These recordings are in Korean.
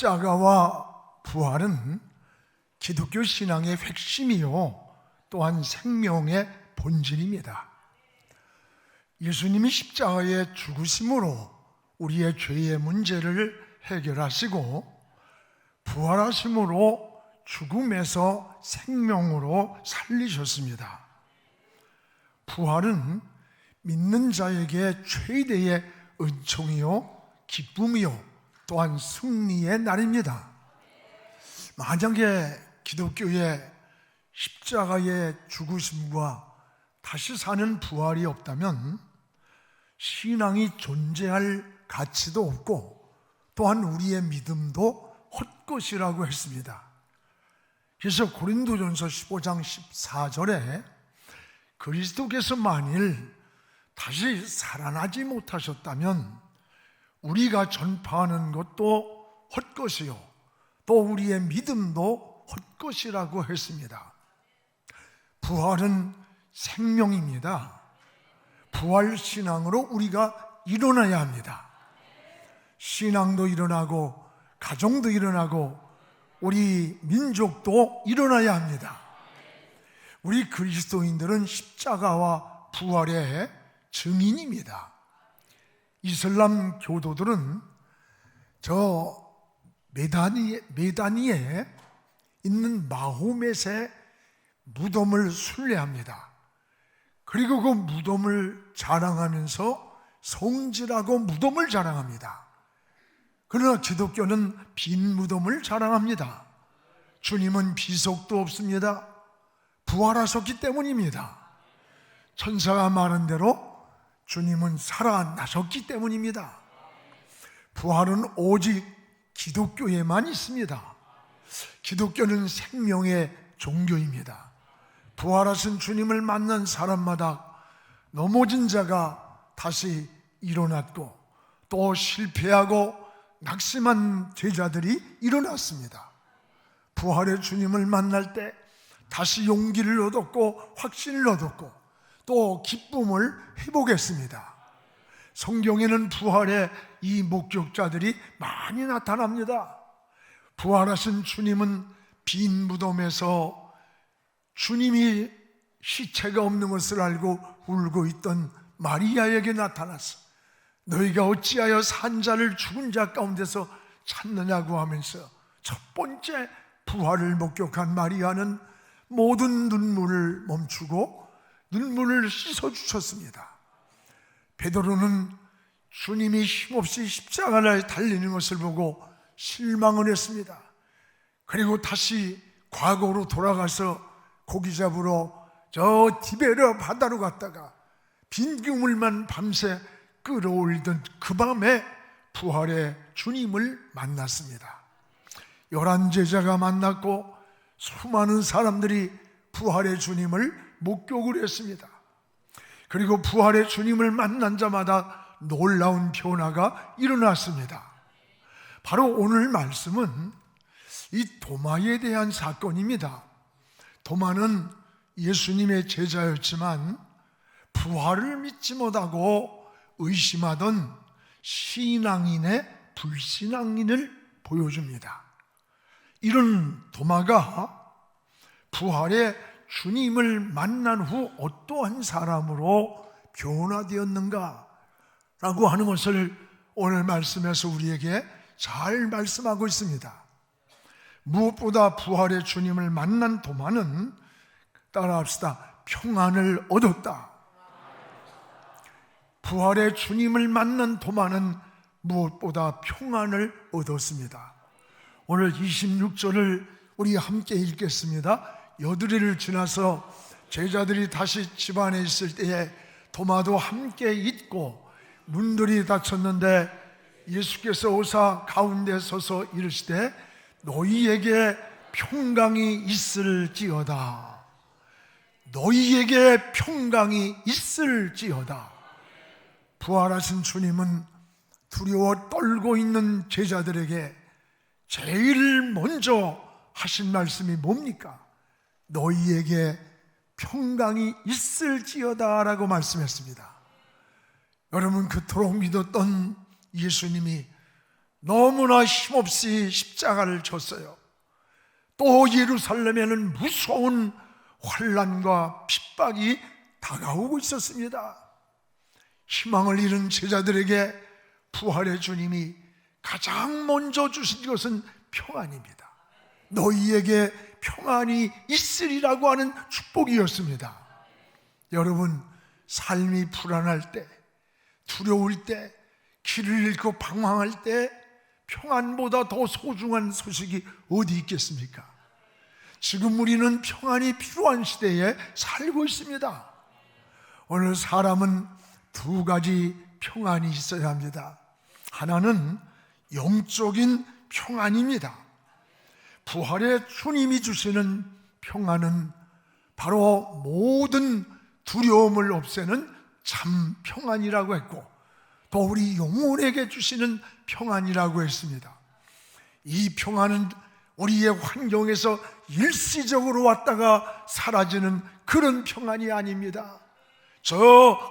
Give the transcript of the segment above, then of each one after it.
십자가와 부활은 기독교 신앙의 핵심이요 또한 생명의 본질입니다. 예수님이 십자가의 죽으심으로 우리의 죄의 문제를 해결하시고 부활하심으로 죽음에서 생명으로 살리셨습니다. 부활은 믿는 자에게 최대의 은총이요 기쁨이요 또한 승리의 날입니다. 만약에 기독교의 십자가의 죽으심과 다시 사는 부활이 없다면 신앙이 존재할 가치도 없고 또한 우리의 믿음도 헛것이라고 했습니다. 그래서 고린도전서 15장 14절에 그리스도께서 만일 다시 살아나지 못하셨다면 우리가 전파하는 것도 헛것이요 또 우리의 믿음도 헛것이라고 했습니다. 부활은 생명입니다. 부활 신앙으로 우리가 일어나야 합니다. 신앙도 일어나고 가정도 일어나고 우리 민족도 일어나야 합니다. 우리 그리스도인들은 십자가와 부활의 증인입니다. 이슬람 교도들은 저 메다니에 있는 마호멧의 무덤을 순례합니다. 그리고 그 무덤을 자랑하면서 성지라고 무덤을 자랑합니다. 그러나 기독교는 빈 무덤을 자랑합니다. 주님은 비속도 없습니다. 부활하셨기 때문입니다. 천사가 말한 대로 주님은 살아나셨기 때문입니다. 부활은 오직 기독교에만 있습니다. 기독교는 생명의 종교입니다. 부활하신 주님을 만난 사람마다 넘어진 자가 다시 일어났고 또 실패하고 낙심한 제자들이 일어났습니다. 부활의 주님을 만날 때 다시 용기를 얻었고 확신을 얻었고 또 기쁨을 회복했습니다. 성경에는 부활의 이 목격자들이 많이 나타납니다. 부활하신 주님은 빈 무덤에서 주님이 시체가 없는 것을 알고 울고 있던 마리아에게 나타났어. 너희가 어찌하여 산 자를 죽은 자 가운데서 찾느냐고 하면서 첫 번째 부활을 목격한 마리아는 모든 눈물을 멈추고 눈물을 씻어주셨습니다. 베드로는 주님이 힘없이 십자가를 달리는 것을 보고 실망을 했습니다. 그리고 다시 과거로 돌아가서 고기 잡으러 저 디베르 바다로 갔다가 빈 그물만 밤새 끌어올리던 그 밤에 부활의 주님을 만났습니다. 11제자가 만났고 수많은 사람들이 부활의 주님을 목격을 했습니다. 그리고 부활의 주님을 만난 자마다 놀라운 변화가 일어났습니다. 바로 오늘 말씀은 이 도마에 대한 사건입니다. 도마는 예수님의 제자였지만 부활을 믿지 못하고 의심하던 신앙인의 불신앙인을 보여줍니다. 이런 도마가 부활의 주님을 만난 후 어떠한 사람으로 변화되었는가 라고 하는 것을 오늘 말씀에서 우리에게 잘 말씀하고 있습니다. 무엇보다 부활의 주님을 만난 도마는 따라합시다. 평안을 얻었다. 부활의 주님을 만난 도마는 무엇보다 평안을 얻었습니다. 오늘 26절을 우리 함께 읽겠습니다. 여드리를 지나서 제자들이 다시 집안에 있을 때에 도마도 함께 있고 문들이 닫혔는데 예수께서 오사 가운데 서서 이르시되 너희에게 평강이 있을지어다. 너희에게 평강이 있을지어다. 부활하신 주님은 두려워 떨고 있는 제자들에게 제일 먼저 하신 말씀이 뭡니까? 너희에게 평강이 있을지어다 라고 말씀했습니다. 여러분, 그토록 믿었던 예수님이 너무나 힘없이 십자가를 졌어요. 또 예루살렘에는 무서운 환난과 핍박이 다가오고 있었습니다. 희망을 잃은 제자들에게 부활의 주님이 가장 먼저 주신 것은 평안입니다. 너희에게 평안이 있으리라고 하는 축복이었습니다. 여러분, 삶이 불안할 때, 두려울 때, 길을 잃고 방황할 때 평안보다 더 소중한 소식이 어디 있겠습니까? 지금 우리는 평안이 필요한 시대에 살고 있습니다. 오늘 사람은 두 가지 평안이 있어야 합니다. 하나는 영적인 평안입니다. 부활의 주님이 주시는 평안은 바로 모든 두려움을 없애는 참 평안이라고 했고, 또 우리 영혼에게 주시는 평안이라고 했습니다. 이 평안은 우리의 환경에서 일시적으로 왔다가 사라지는 그런 평안이 아닙니다. 저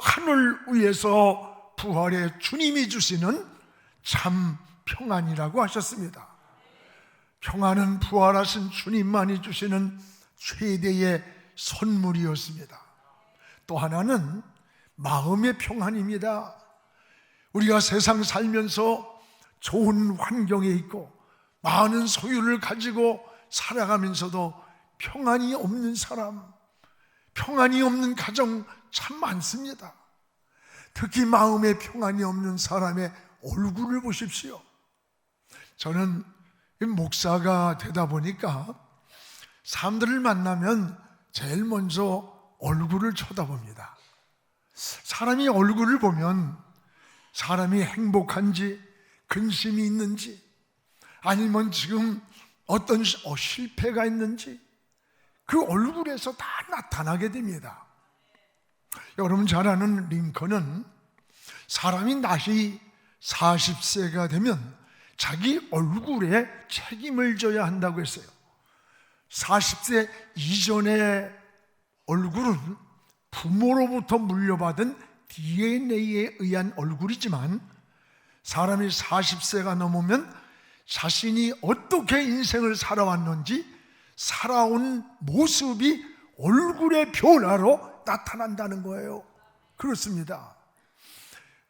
하늘 위에서 부활의 주님이 주시는 참 평안이라고 하셨습니다. 평안은 부활하신 주님만이 주시는 최대의 선물이었습니다. 또 하나는 마음의 평안입니다. 우리가 세상 살면서 좋은 환경에 있고 많은 소유를 가지고 살아가면서도 평안이 없는 사람, 평안이 없는 가정 참 많습니다. 특히 마음의 평안이 없는 사람의 얼굴을 보십시오. 저는 목사가 되다 보니까 사람들을 만나면 제일 먼저 얼굴을 쳐다봅니다. 사람이 얼굴을 보면 사람이 행복한지, 근심이 있는지, 아니면 지금 어떤 실패가 있는지 그 얼굴에서 다 나타나게 됩니다. 여러분 잘 아는 링컨은 사람이 나이 40세가 되면 자기 얼굴에 책임을 져야 한다고 했어요. 40세 이전의 얼굴은 부모로부터 물려받은 DNA에 의한 얼굴이지만 사람이 40세가 넘으면 자신이 어떻게 인생을 살아왔는지 살아온 모습이 얼굴의 변화로 나타난다는 거예요. 그렇습니다.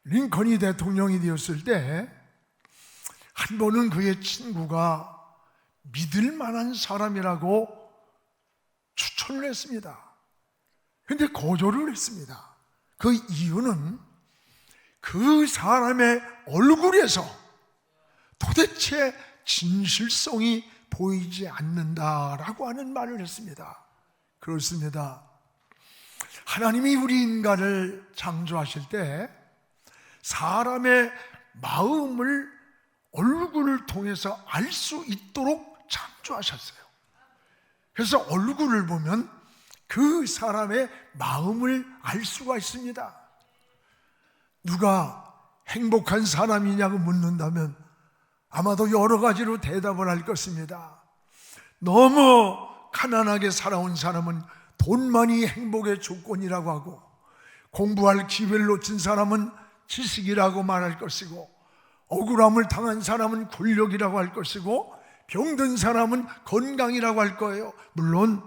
링컨이 대통령이 되었을 때 한 번은 그의 친구가 믿을 만한 사람이라고 추천을 했습니다. 그런데 거절을 했습니다. 그 이유는 그 사람의 얼굴에서 도대체 진실성이 보이지 않는다라고 하는 말을 했습니다. 그렇습니다. 하나님이 우리 인간을 창조하실 때 사람의 마음을 얼굴을 통해서 알 수 있도록 창조하셨어요. 그래서 얼굴을 보면 그 사람의 마음을 알 수가 있습니다. 누가 행복한 사람이냐고 묻는다면 아마도 여러 가지로 대답을 할 것입니다. 너무 가난하게 살아온 사람은 돈만이 행복의 조건이라고 하고, 공부할 기회를 놓친 사람은 지식이라고 말할 것이고, 억울함을 당한 사람은 권력이라고 할 것이고, 병든 사람은 건강이라고 할 거예요. 물론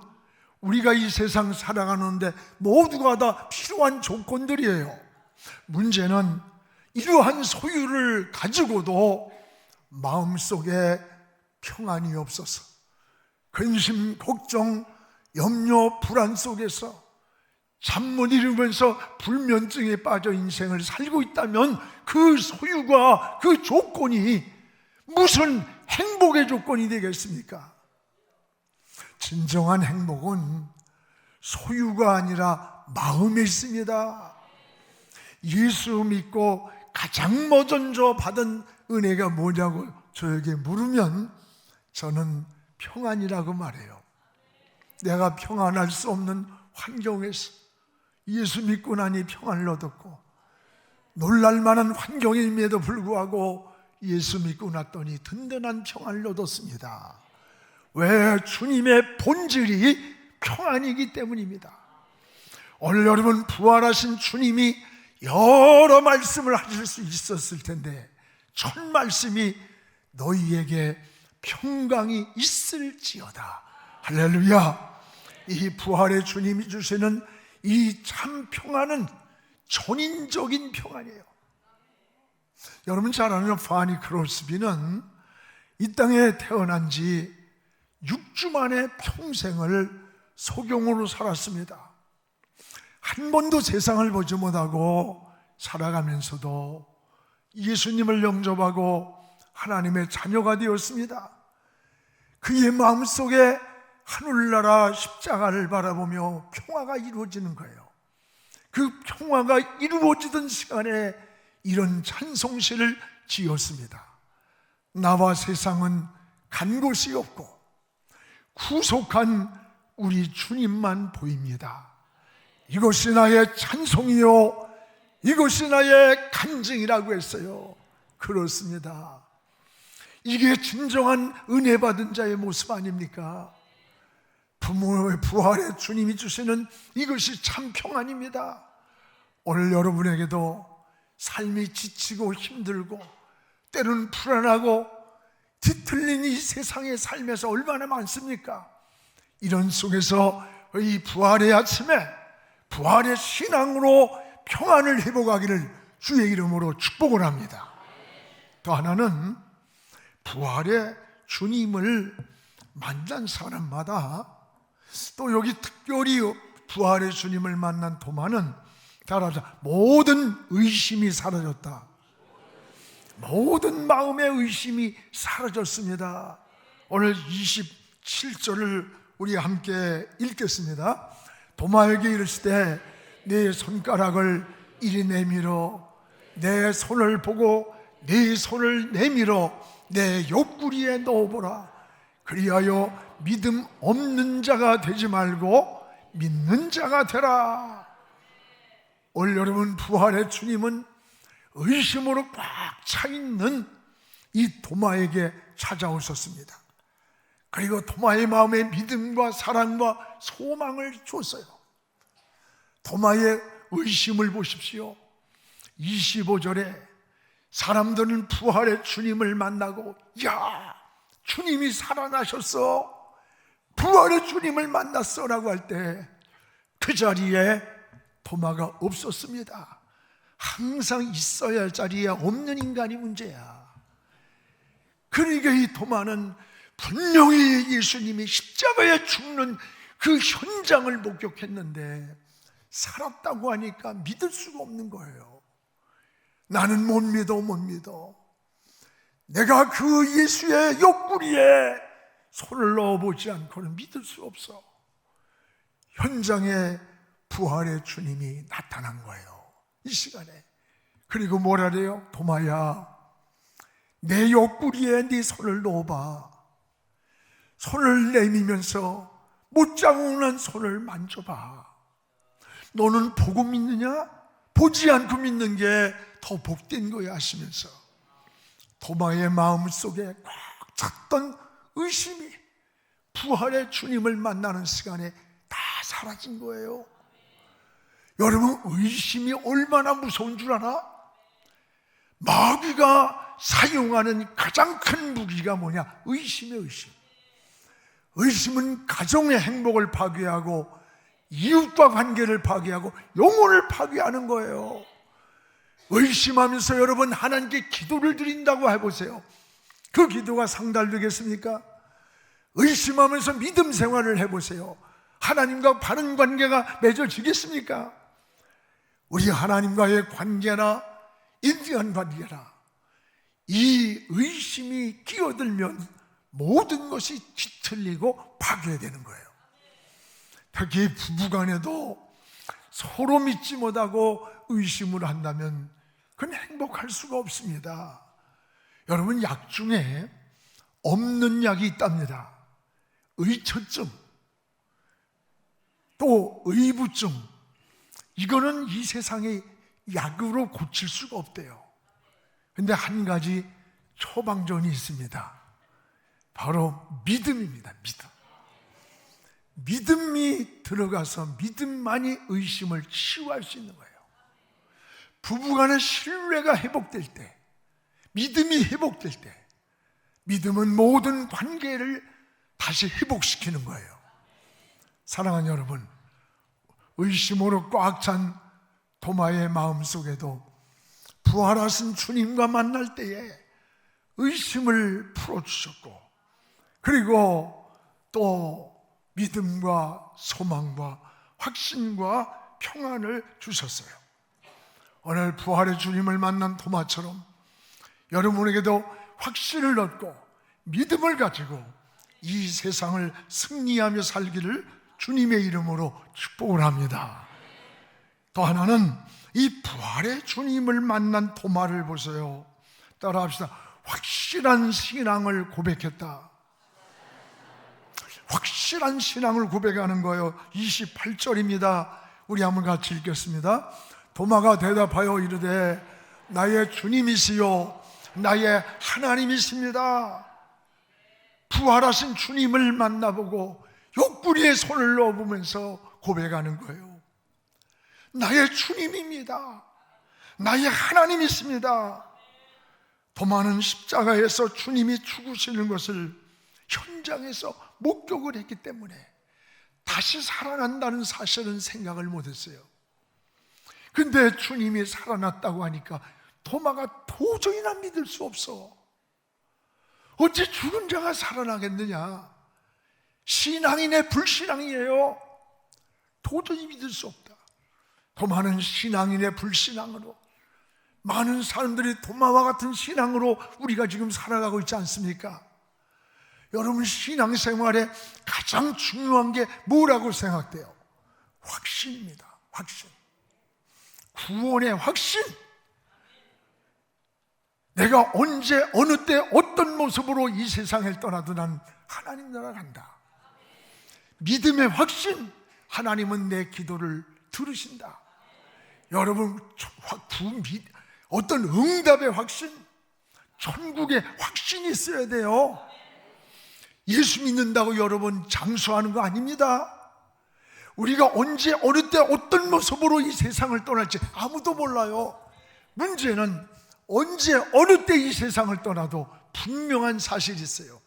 우리가 이 세상 살아가는데 모두가 다 필요한 조건들이에요. 문제는 이러한 소유를 가지고도 마음속에 평안이 없어서 근심, 걱정, 염려, 불안 속에서 잠 못 이루면서 불면증에 빠져 인생을 살고 있다면 그 소유가, 그 조건이 무슨 행복의 조건이 되겠습니까? 진정한 행복은 소유가 아니라 마음에 있습니다. 예수 믿고 가장 먼저 받은 은혜가 뭐냐고 저에게 물으면 저는 평안이라고 말해요. 내가 평안할 수 없는 환경에서 예수 믿고 나니 평안을 얻었고, 놀랄만한 환경임에도 불구하고 예수 믿고 났더니 든든한 평안을 얻었습니다. 왜? 주님의 본질이 평안이기 때문입니다. 오늘 여러분 부활하신 주님이 여러 말씀을 하실 수 있었을 텐데 첫 말씀이 너희에게 평강이 있을지어다. 할렐루야. 이 부활의 주님이 주시는 이 참 평안은 전인적인 평안이에요. 여러분 잘 아는 파니 크로스비는 이 땅에 태어난 지 6주 만에 평생을 소경으로 살았습니다. 한 번도 세상을 보지 못하고 살아가면서도 예수님을 영접하고 하나님의 자녀가 되었습니다. 그의 마음속에 하늘나라 십자가를 바라보며 평화가 이루어지는 거예요. 그 평화가 이루어지던 시간에 이런 찬송시를 지었습니다. 나와 세상은 간 곳이 없고 구속한 우리 주님만 보입니다. 이것이 나의 찬송이요, 이것이 나의 간증이라고 했어요. 그렇습니다. 이게 진정한 은혜 받은 자의 모습 아닙니까? 부모의 부활의 주님이 주시는 이것이 참 평안입니다. 오늘 여러분에게도 삶이 지치고 힘들고 때로는 불안하고 뒤틀린 이 세상의 삶에서 얼마나 많습니까? 이런 속에서 이 부활의 아침에 부활의 신앙으로 평안을 회복하기를 주의 이름으로 축복을 합니다. 또 하나는 부활의 주님을 만난 사람마다, 또 여기 특별히 부활의 주님을 만난 도마는 따라서 모든 의심이 사라졌다. 모든 마음의 의심이 사라졌습니다. 오늘 27절을 우리 함께 읽겠습니다. 도마에게 이르시되 네 손가락을 이리 내밀어 내 손을 보고 네 손을 내밀어 내 옆구리에 넣어보라. 그리하여 믿음 없는 자가 되지 말고 믿는 자가 되라. 오늘 여러분 부활의 주님은 의심으로 꽉 차있는 이 도마에게 찾아오셨습니다. 그리고 도마의 마음에 믿음과 사랑과 소망을 줬어요. 도마의 의심을 보십시오. 25절에 사람들은 부활의 주님을 만나고, 야, 주님이 살아나셨어, 부활의 주님을 만났어 라고 할 때 그 자리에 도마가 없었습니다. 항상 있어야 할 자리에 없는 인간이 문제야. 그러니까 이 도마는 분명히 예수님이 십자가에 죽는 그 현장을 목격했는데 살았다고 하니까 믿을 수가 없는 거예요. 나는 못 믿어. 내가 그 예수의 옆구리에 손을 넣어보지 않고는 믿을 수 없어. 현장에 부활의 주님이 나타난 거예요, 이 시간에. 그리고 뭐라 그래요? 도마야, 내 옆구리에 네 손을 넣어봐. 손을 내밀면서 못자국난 손을 만져봐. 너는 보고 믿느냐? 보지 않고 믿는 게 더 복된 거야 하시면서 도마의 마음속에 꽉 찼던 의심이 부활의 주님을 만나는 시간에 다 사라진 거예요. 여러분, 의심이 얼마나 무서운 줄 알아? 마귀가 사용하는 가장 큰 무기가 뭐냐? 의심이에요, 의심. 의심은 가정의 행복을 파괴하고 이웃과 관계를 파괴하고 영혼을 파괴하는 거예요. 의심하면서 여러분 하나님께 기도를 드린다고 해보세요. 그 기도가 상달되겠습니까? 의심하면서 믿음 생활을 해보세요. 하나님과 바른 관계가 맺어지겠습니까? 우리 하나님과의 관계나 인간 관계나 이 의심이 끼어들면 모든 것이 뒤틀리고 파괴되는 거예요. 특히 부부간에도 서로 믿지 못하고 의심을 한다면 그건 행복할 수가 없습니다. 여러분, 약 중에 없는 약이 있답니다. 의처증, 또 의부증, 이거는 이 세상에 약으로 고칠 수가 없대요. 그런데 한 가지 처방전이 있습니다. 바로 믿음입니다. 믿음이 들어가서 믿음만이 의심을 치유할 수 있는 거예요. 부부간의 신뢰가 회복될 때, 믿음이 회복될 때 믿음은 모든 관계를 다시 회복시키는 거예요. 사랑하는 여러분, 의심으로 꽉 찬 도마의 마음속에도 부활하신 주님과 만날 때에 의심을 풀어주셨고, 그리고 또 믿음과 소망과 확신과 평안을 주셨어요. 오늘 부활의 주님을 만난 도마처럼 여러분에게도 확신을 얻고 믿음을 가지고 이 세상을 승리하며 살기를 주님의 이름으로 축복을 합니다. 또 하나는 이 부활의 주님을 만난 도마를 보세요. 따라합시다. 확실한 신앙을 고백했다. 확실한 신앙을 고백하는 거예요. 28절입니다. 우리 한번 같이 읽겠습니다. 도마가 대답하여 이르되 나의 주님이시요 나의 하나님이십니다. 부활하신 주님을 만나보고 옆구리에 손을 넣어보면서 고백하는 거예요. 나의 주님입니다. 나의 하나님이십니다. 도마는 십자가에서 주님이 죽으시는 것을 현장에서 목격을 했기 때문에 다시 살아난다는 사실은 생각을 못했어요. 근데 주님이 살아났다고 하니까 도마가 도저히나 믿을 수 없어. 어찌 죽은 자가 살아나겠느냐? 신앙이네 불신앙이에요. 도저히 믿을 수 없다. 도마는 신앙이네 불신앙으로, 많은 사람들이 도마와 같은 신앙으로 우리가 지금 살아가고 있지 않습니까? 여러분, 신앙생활에 가장 중요한 게 뭐라고 생각돼요? 확신입니다. 확신. 구원의 확신. 내가 언제 어느 때 어떤 모습으로 이 세상을 떠나도 난 하나님 나라 간다. 믿음의 확신. 하나님은 내 기도를 들으신다. 여러분, 어떤 응답의 확신, 천국의 확신이 있어야 돼요. 예수 믿는다고 여러분 장수하는 거 아닙니다. 우리가 언제 어느 때 어떤 모습으로 이 세상을 떠날지 아무도 몰라요. 문제는 언제 어느 때 이 세상을 떠나도 분명한 사실이 있어요.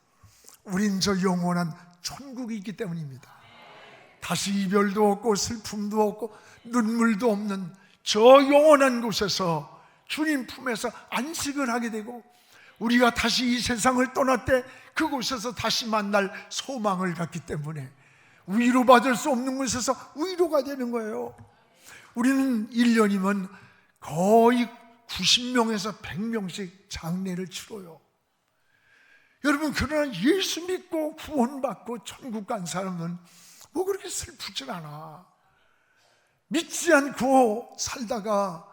우린 저 영원한 천국이 있기 때문입니다. 다시 이별도 없고 슬픔도 없고 눈물도 없는 저 영원한 곳에서 주님 품에서 안식을 하게 되고, 우리가 다시 이 세상을 떠날 때 그곳에서 다시 만날 소망을 갖기 때문에 위로받을 수 없는 곳에서 위로가 되는 거예요. 우리는 1년이면 거의 90명에서 100명씩 장례를 치러요. 여러분, 그러나 예수 믿고 구원받고 천국 간 사람은 뭐 그렇게 슬프진 않아. 믿지 않고 살다가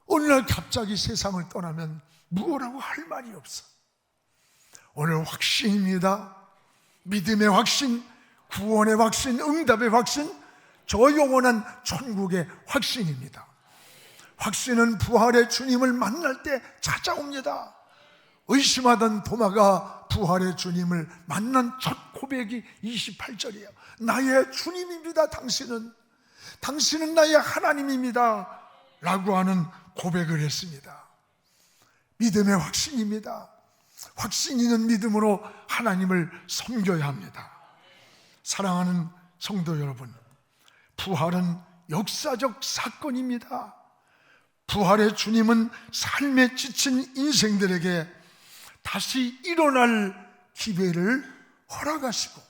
어느 날 갑자기 세상을 떠나면 뭐라고 할 말이 없어. 오늘 확신입니다. 믿음의 확신, 구원의 확신, 응답의 확신, 저 영원한 천국의 확신입니다. 확신은 부활의 주님을 만날 때 찾아옵니다. 의심하던 도마가 부활의 주님을 만난 첫 고백이 28절이에요. 나의 주님입니다. 당신은 나의 하나님입니다 라고 하는 고백을 했습니다. 믿음의 확신입니다. 확신 있는 믿음으로 하나님을 섬겨야 합니다. 사랑하는 성도 여러분, 부활은 역사적 사건입니다. 부활의 주님은 삶에 지친 인생들에게 다시 일어날 기회를 허락하시고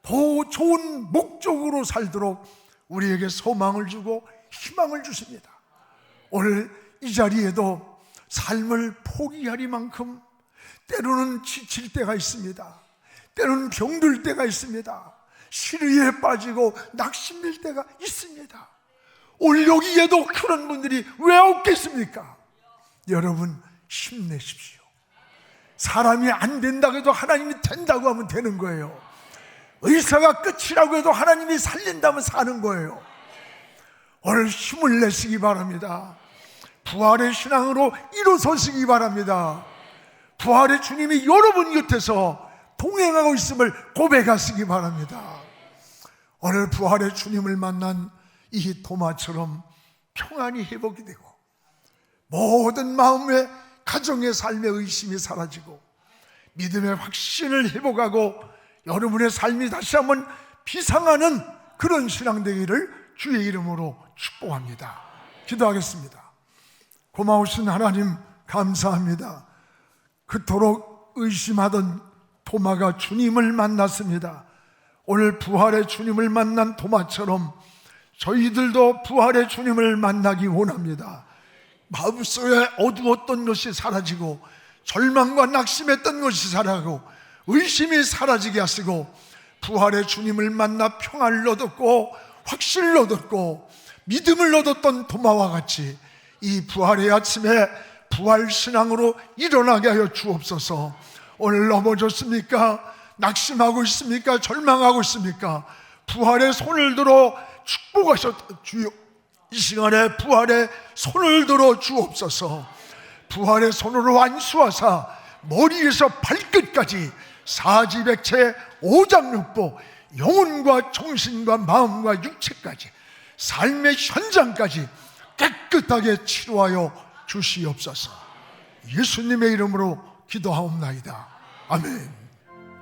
더 좋은 목적으로 살도록 우리에게 소망을 주고 희망을 주십니다. 오늘 이 자리에도 삶을 포기하리만큼 때로는 지칠 때가 있습니다. 때로는 병들 때가 있습니다. 시리에 빠지고 낙심될 때가 있습니다. 오늘 여기에도 그런 분들이 왜 없겠습니까? 여러분, 힘내십시오. 사람이 안 된다고 해도 하나님이 된다고 하면 되는 거예요. 의사가 끝이라고 해도 하나님이 살린다면 사는 거예요. 오늘 힘을 내시기 바랍니다. 부활의 신앙으로 일어서시기 바랍니다. 부활의 주님이 여러분 곁에서 동행하고 있음을 고백하시기 바랍니다. 오늘 부활의 주님을 만난 이 도마처럼 평안이 회복이 되고 모든 마음의 가정의 삶의 의심이 사라지고 믿음의 확신을 회복하고 여러분의 삶이 다시 한번 비상하는 그런 신앙 되기를 주의 이름으로 축복합니다. 기도하겠습니다. 고마우신 하나님 감사합니다. 그토록 의심하던 도마가 주님을 만났습니다. 오늘 부활의 주님을 만난 도마처럼 저희들도 부활의 주님을 만나기 원합니다. 마음속에 어두웠던 것이 사라지고 절망과 낙심했던 것이 사라지고 의심이 사라지게 하시고 부활의 주님을 만나 평안을 얻었고 확신을 얻었고 믿음을 얻었던 도마와 같이 이 부활의 아침에 부활신앙으로 일어나게 하여 주옵소서. 오늘 넘어졌습니까? 낙심하고 있습니까? 절망하고 있습니까? 부활의 손을 들어 축복하셨다 주여, 이 시간에 부활의 손을 들어 주옵소서. 부활의 손으로 안수하사 머리에서 발끝까지 사지백체 오장육부 영혼과 정신과 마음과 육체까지 삶의 현장까지 깨끗하게 치료하여 주시옵소서. 예수님의 이름으로 기도하옵나이다. 아멘.